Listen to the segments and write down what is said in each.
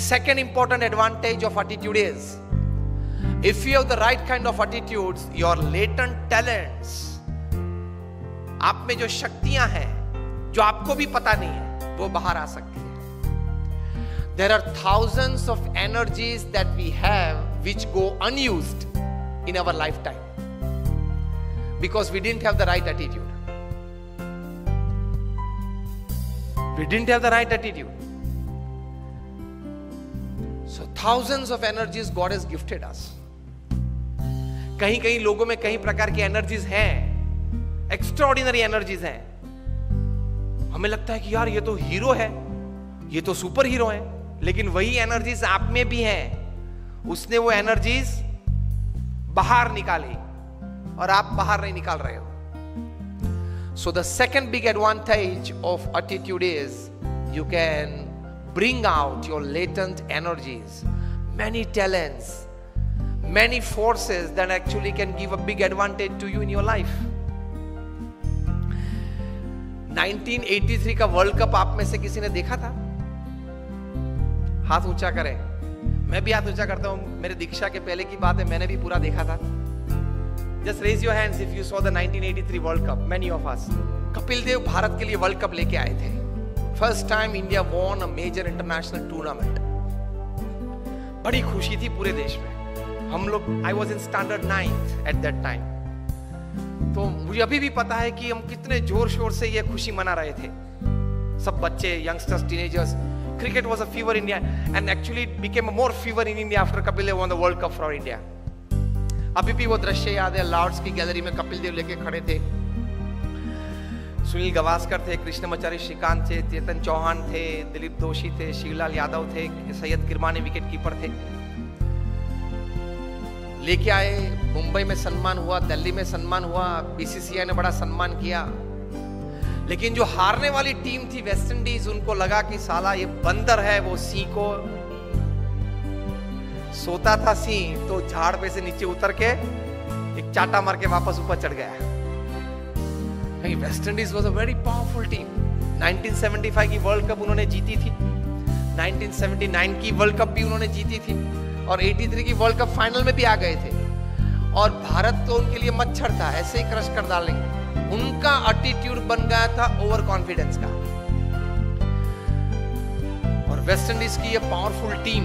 Second important advantage of attitude is, if you have the right kind of attitudes, your latent talents, आप में जो शक्तियां हैं जो आपको भी पता नहीं है, वो बाहर आ सकती है. There are thousands of energies that we have which go unused in our lifetime because we didn't have the right attitude. We didn't have the right attitude. So thousands of energies God has gifted us. कहीं कहीं लोगों में कई प्रकार की energies हैं, extraordinary energies हैं. हमें लगता है कि यार ये तो हीरो है, ये तो सुपर हीरो है, लेकिन वही एनर्जीज आप में भी हैं. उसने वो एनर्जीज बाहर निकाली और आप बाहर नहीं निकाल रहे हो. So the second big advantage of attitude is you can bring out your latent energies, many talents, many forces that actually can give a big advantage to you in your life. 1983 का world cup आप में से किसी ने देखा था? हाथ ऊंचा करें. मैं भी हाथ ऊंचा करता हूं. मेरे दीक्षा के पहले की बात है, मैंने भी पूरा देखा था. Just raise your hands if you saw the 1983 World Cup. Many of us. Kapil Dev Bharat के लिए वर्ल्ड कप लेके आए थे. First time India won a major international tournament. बड़ी खुशी थी पूरे देश में. हम लोग, I was in standard 9th at that time. तो मुझे अभी भी पता है कि हम कितने जोर शोर से ये खुशी मना रहे थे. सब बच्चे, youngsters, teenagers. Cricket was a fever in India, and actually it became a more fever in India after Kapil Dev won the World Cup for India. अभी भी वो दृश्य याद है. लॉर्ड्स की गैलरी में कपिल देव लेके खड़े थे. सुनील गावस्कर थे, कृष्णमाचारी श्रीकांत थे, चेतन चौहान थे, दिलीप दोषी थे, शिवलाल यादव थे, सैयद किरमानी विकेट कीपर थे. लेके आए. मुंबई में सम्मान हुआ, दिल्ली में सम्मान हुआ, बीसीसीआई ने बड़ा सम्मान किया. लेकिन जो हारने वाली टीम थी वेस्ट इंडीज, उनको लगा कि साला ये बंदर है, वो सिंह को सोता था सिंह, तो झाड़ पे से नीचे उतर के एक चाटा मार के वापस ऊपर चढ़ गया. West Indies was a very powerful team. 1975 की वर्ल्ड कप उन्होंने जीती थी, 1979 की वर्ल्ड कप भी उन्होंने जीती थी, और 83 की वर्ल्ड कप फाइनल में भी आ गए थे. और भारत तो उनके लिए मच्छर था, ऐसे ही क्रश कर डालेंगे. उनका एटीट्यूड बन गया था ओवर कॉन्फिडेंस का. और वेस्ट इंडीज की ये पावरफुल टीम,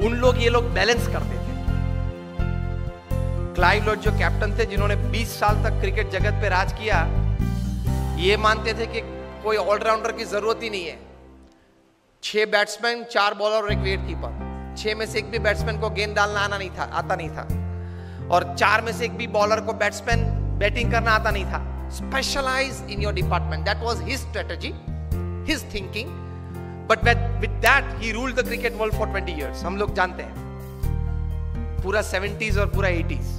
ये लोग बैलेंस करते थे. क्लाइव लॉर्ड जो कैप्टन थे, जिन्होंने 20 साल तक क्रिकेट जगत पे राज किया, ये मानते थे कि कोई ऑलराउंडर की जरूरत ही नहीं है. 6 बैट्समैन, 4 बॉलर और एक विकेट कीपर. 6 में से एक भी बैट्समैन को गेंद डालना आता नहीं था. और 4 में से एक भी बॉलर को बैट्समैन बैटिंग करना आता नहीं था. Specialise in your department. That was his strategy, his thinking. But with that he ruled the cricket world for 20 years. हम लोग जानते हैं पूरा 70s और पूरा 80s.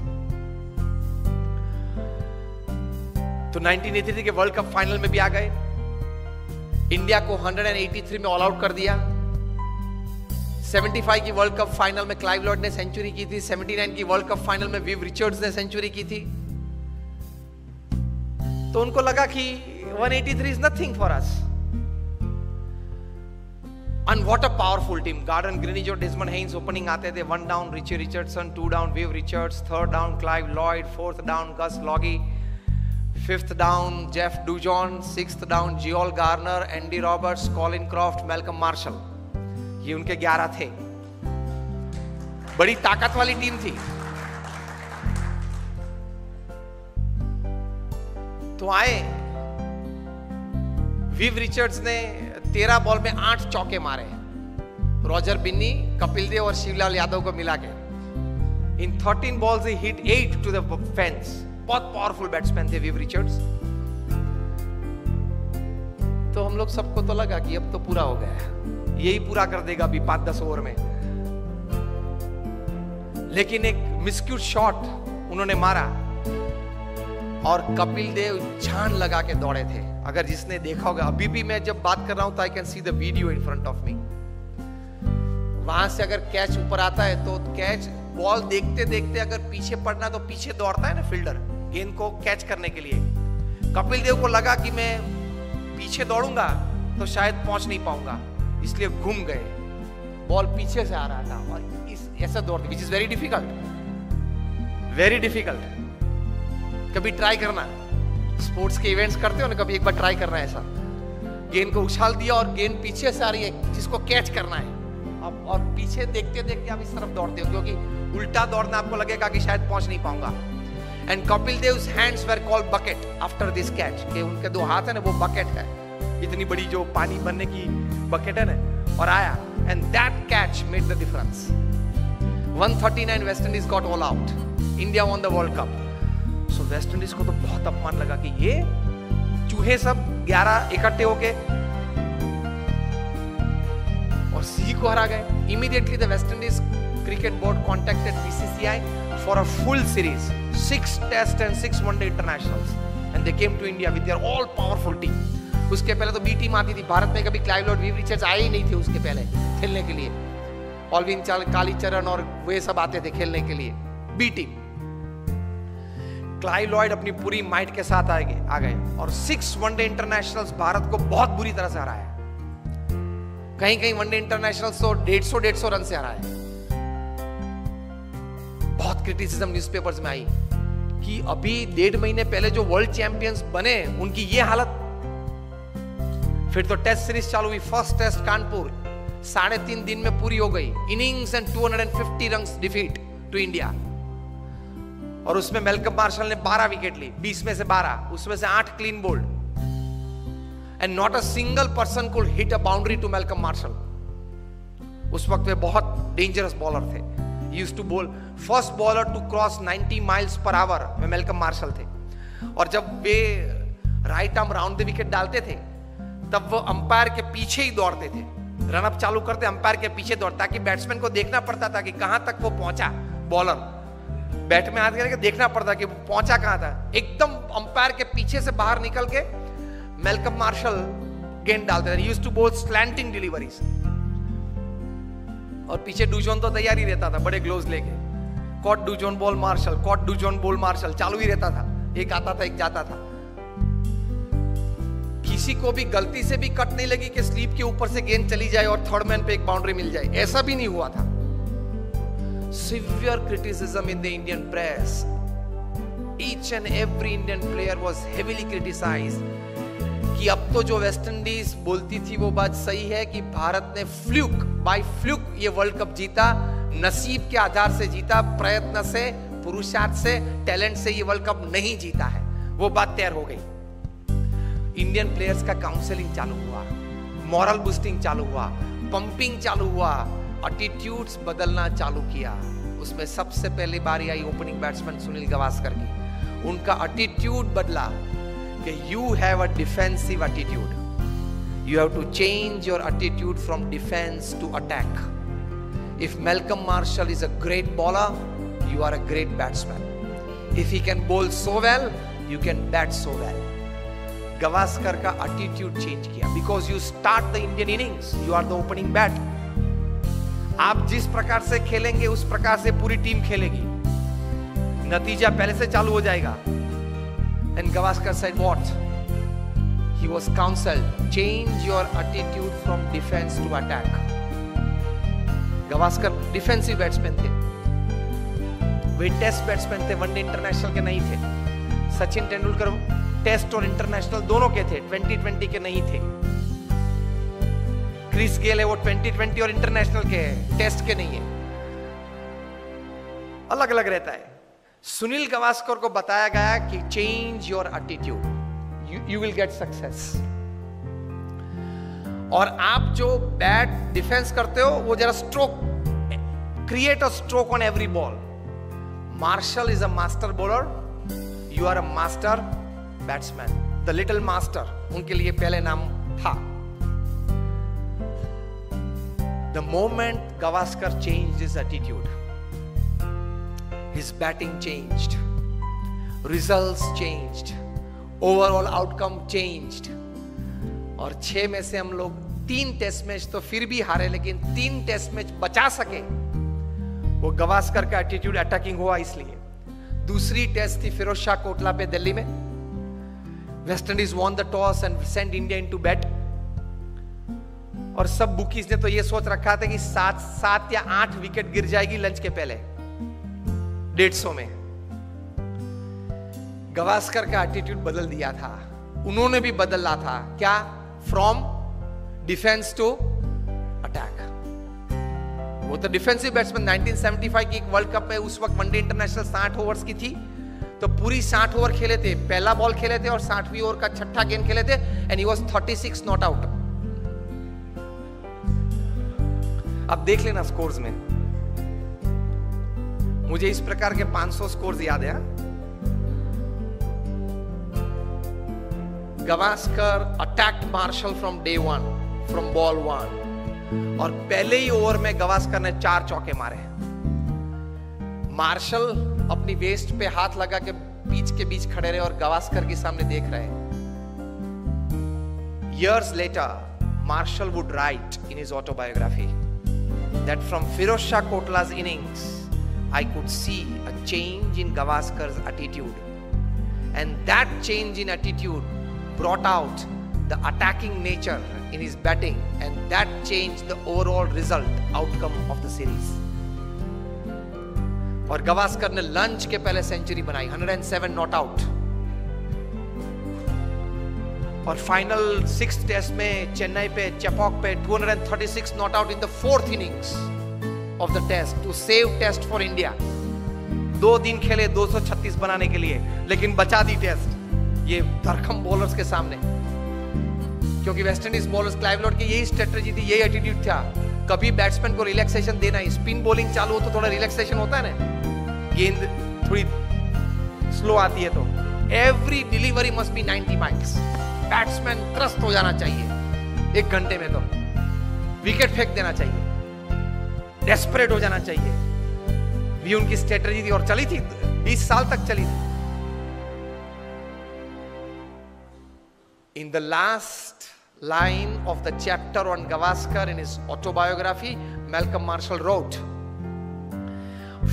तो 1983 के वर्ल्ड कप फाइनल में भी आ गए. इंडिया को 183 में ऑल आउट कर दिया. 75 की वर्ल्ड कप फाइनल में क्लाइव लॉर्ड ने सेंचुरी की थी. 79 की वर्ल्ड कप फाइनल में विव रिचर्ड्स ने सेंचुरी की थी. तो उनको लगा कि 183 is nothing for us. And what a powerful team. Gordon Greenidge और Desmond Haynes opening आते थे. 1 down Richie Richardson, 2 down Viv Richards, 3rd down Clive Lloyd, 4th down Gus Logie, 5th down Jeff Dujon, 6th down Geol Garner, Andy Roberts, Colin Croft, Malcolm Marshall. ये उनके 11 थे. बड़ी ताकत वाली team थी. तो आए विव रिचर्ड्स ने 13 बॉल में 8 चौके मारे. रॉजर बिन्नी, कपिल देव और शिवलाल यादव को मिला के. इन 13 balls he hit 8 to the fence. बहुत पावरफुल बैट्समैन थे विव रिचर्ड्स. तो हम लोग सबको तो लगा कि अब तो पूरा हो गया, यही पूरा कर देगा अभी 5-10 ओवर में. लेकिन एक मिस्क्यूट शॉट उन्होंने मारा और कपिल देव जान लगा के दौड़े थे. अगर जिसने देखा होगा, अभी भी मैं जब बात कर रहा हूं तो I can see the video in front of me. वहां से अगर कैच ऊपर आता है तो कैच, बॉल देखते देखते अगर पीछे पड़ना तो पीछे दौड़ता है ना फील्डर गेंद को कैच करने के लिए. कपिल देव को लगा कि मैं पीछे दौड़ूंगा तो शायद पहुंच नहीं पाऊंगा, इसलिए घूम गए, बॉल पीछे से आ रहा था और इस ऐसा दौड़ते, विच इज वेरी डिफिकल्ट। कभी ट्राई करना, स्पोर्ट्स के इवेंट्स करते हो ना, कभी एक बार ट्राई करना है ऐसा, गेंद को उछाल दिया और गेंद पीछे से आ रही है, जिसको कैच करना है अब, और पीछे देखते देखते आप इस तरफ दौड़ते हो, क्योंकि उल्टा दौड़ना आपको लगेगा कि शायद पहुंच नहीं पाऊंगा। And Kapil Dev's hands were called bucket after this catch, कि उनके दो हाथ है ना, वो बकेट है, इतनी बड़ी जो पानी भरने की बकेट है ना, और आया, and that catch made the difference. 139 West Indies got all out, India won the world cup. So West Indies को तो बहुत अपमान लगा कि ये चूहे सब 11 इकट्ठे होके और सी को हरा गए। Immediately the West Indies cricket board contacted BCCI for a full series, 6 test and 6 one day internationals, and they came to India with their all powerful team. उसके पहले तो बी टीम आती थी भारत में, कभी क्लाइव लॉर्ड, वीव रिचर्ड्स आए ही नहीं थे उसके पहले खेलने के लिए, ऑलविन कालीचरण और वे सब आते थे खेलने के लिए, बी टीम। क्लाइव लॉयड अपनी पूरी माइट के साथ आ गए और 6 वनडे इंटरनेशनल्स भारत को बहुत बुरी तरह से हराया। कहीं कहीं वनडे इंटरनेशनल्स तो 150 रन से हराया। बहुत क्रिटिसिज्म न्यूज़पेपर्स में आई कि अभी 1.5 महीने पहले जो वर्ल्ड चैंपियंस बने उनकी ये हालत। फिर तो टेस्ट सीरीज चालू हुई, फर्स्ट टेस्ट कानपुर 3.5 दिन में पूरी हो गई, innings and 250 runs defeat to India, और उसमें मेलकम मार्शल ने 12 विकेट ली, 20 में से 12, उसमें से 8 clean bowled, and not a single person could hit a boundary to Malcolm Marshall. उस वक्त वे बहुत डेंजरस बॉलर थे, used to bowl, first bowler to cross 90 miles per hour में मेलकम मार्शल थे। और जब वे right arm round the wicket डालते थे तब वो अंपायर के पीछे ही दौड़ते थे, रनअप चालू करते अंपायर के पीछे दौड़, ताकि बैट्समैन को देखना पड़ता था कि कहां तक वो पहुंचा, बॉलर बैट में हाथ करके देखना पड़ता कि वो पहुंचा कहां था। एकदम अंपायर के पीछे से बाहर निकल के मेलकम मार्शल गेंद डालते थे, यूज्ड टू बोल स्लैंटिंग डिलीवरीज, और पीछे डूजोन तो तैयार ही रहता था बड़े ग्लोव्स लेके, caught Dujon bowled Marshall, caught Dujon bowled Marshall चालू ही रहता था, एक आता था एक जाता था। किसी को भी गलती से भी कट नहीं लगी कि स्लीप के ऊपर से गेंद चली जाए और थर्ड मैन पे एक बाउंड्री मिल जाए, ऐसा भी नहीं हुआ था। Severe criticism in the Indian press. Each and every Indian player was heavily criticized कि अब तो जो वेस्ट इंडीज बोलती थी वो बात सही है कि भारत ने बाय फ्लूक ये वर्ल्ड कप जीता, नसीब के आधार से जीता, प्रयत्न से, पुरुषार्थ से, टैलेंट से ये वर्ल्ड कप नहीं जीता है, वो बात तैयार हो गई। इंडियन प्लेयर्स का काउंसलिंग चालू हुआ, मॉरल बूस्टिंग चालू हुआ, पंपिंग चालू हुआ, एटीट्यूड्स बदलना चालू किया। उसमें सबसे पहली बारी आई ओपनिंग बैट्समैन सुनील गावस्कर की। उनका एटीट्यूड बदला कि you have a defensive attitude, you have to change your attitude from defence to attack. If Malcolm Marshall is a great bowler, you are a great batsman. If he can bowl so well, you can bat so well. Gavaskar का attitude change किया, because you start the Indian innings, you are the opening bat. आप जिस प्रकार से खेलेंगे उस प्रकार से पूरी टीम खेलेगी, नतीजा पहले से चालू हो जाएगा। And Gavaskar said what? He was counseled, change your attitude from defense to attack. Gavaskar defensive batsman थे, वे टेस्ट बैट्समैन थे, वनडे इंटरनेशनल के नहीं थे। सचिन तेंदुलकर टेस्ट और इंटरनेशनल दोनों के थे, 2020 के नहीं थे। क्रिस गेल है वो 2020 और इंटरनेशनल के है, टेस्ट के नहीं है, अलग अलग रहता है। सुनील गावस्कर को बताया गया कि change your attitude, you will get success. और आप जो बैट डिफेंस करते हो वो जरा stroke, create a stroke on every ball. Marshall is a master bowler, you are a master batsman, the little master उनके लिए पहले नाम था। The moment Gavaskar changed his attitude, his batting changed, results changed, overall outcome changed, और 6 में से हम लोग 3 टेस्ट मैच तो फिर भी हारे, लेकिन 3 टेस्ट मैच बचा सके, वो गावस्कर का एटीट्यूड अटैकिंग हुआ। इसलिए दूसरी टेस्ट थी फिरोज शाह कोटला पे दिल्ली में, West Indies won the toss and send India into bat. और सब बुकीज ने तो ये सोच रखा था कि 7 या 8 विकेट गिर जाएगी लंच के पहले 150 में। गावस्कर का एटीट्यूड बदल दिया था, उन्होंने भी बदला था। क्या? From defence to attack. वो तो डिफेंसिव बैट्समैन 1975 की एक वर्ल्ड कप में, उस वक्त वनडे इंटरनेशनल 60 ओवर्स की थी, तो पूरी 60 ओवर खेले थे, पहला बॉल खेले थे और 60वीं ओवर का छठा गेंद खेले थे, and he was 36 not out. अब देख लेना स्कोर्स में, मुझे इस प्रकार के 500 स्कोर्स याद है। Gavaskar attacked Marshall from day 1, from ball 1, और पहले ही ओवर में गावस्कर ने 4 चौके मारे। मार्शल अपनी वेस्ट पे हाथ लगा के पिच के बीच खड़े रहे और गावस्कर के सामने देख रहे। Years later, Marshall would write in his autobiography that from Firoz Shah Kotla's innings, I could see a change in Gavaskar's attitude, and that change in attitude brought out the attacking nature in his batting, and that changed the overall result outcome of the series. और गावस्कर ने lunch के पहले century बनाई, 107 not out, और final 6th test में चेन्नई पे चेपॉक पे 236 not out in the 4th innings of the test to save test for India. 2 दिन खेले 236 बनाने के लिए, लेकिन बचा दी टेस्ट ये धरखम बॉलर्स के सामने, क्योंकि West Indies bowlers Clive Lord की यही स्ट्रेटजी थी, यही एटीट्यूड था, कभी बैट्समैन को रिलैक्सेशन देना ही। स्पिन बॉलिंग चालू हो तो थोड़ा रिलैक्सेशन होता है ना, गेंद थोड़ी स्लो आती है, तो every delivery must be 90 miles. Batsman त्रस्त हो जाना चाहिए 1 घंटे में, तो विकेट फेंक देना चाहिए, डेस्परेट हो जाना चाहिए। भी उनकी स्ट्रेटजी थी और चली थी, 20 साल तक चली थी। In the last line of the chapter on Gavaskar in his autobiography, Malcolm Marshall wrote,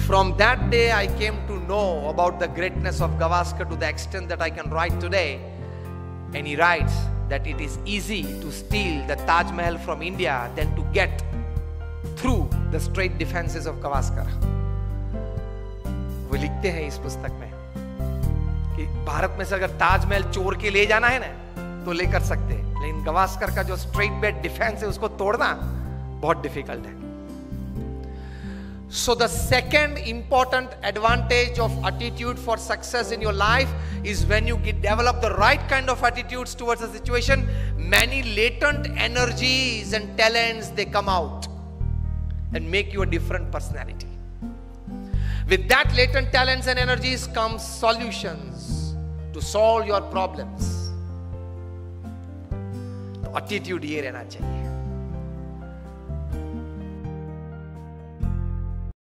"From that day I came to know about the greatness of Gavaskar to the extent that I can write today." And he writes that it is easy to steal the Taj Mahal from India than to get through the straight defenses of Gavaskar. वो लिखते हैं इस पुस्तक में कि भारत में से अगर ताजमहल चोर के ले जाना है ना तो लेकर सकते हैं, लेकिन गावस्कर का जो स्ट्रेट बैट डिफेंस है उसको तोड़ना बहुत डिफिकल्ट है। So the second important advantage of attitude for success in your life is when you develop the right kind of attitudes towards a situation, many latent energies and talents, they come out and make you a different personality. With that latent talents and energies comes solutions to solve your problems. तो attitude ये रहना चाहिए।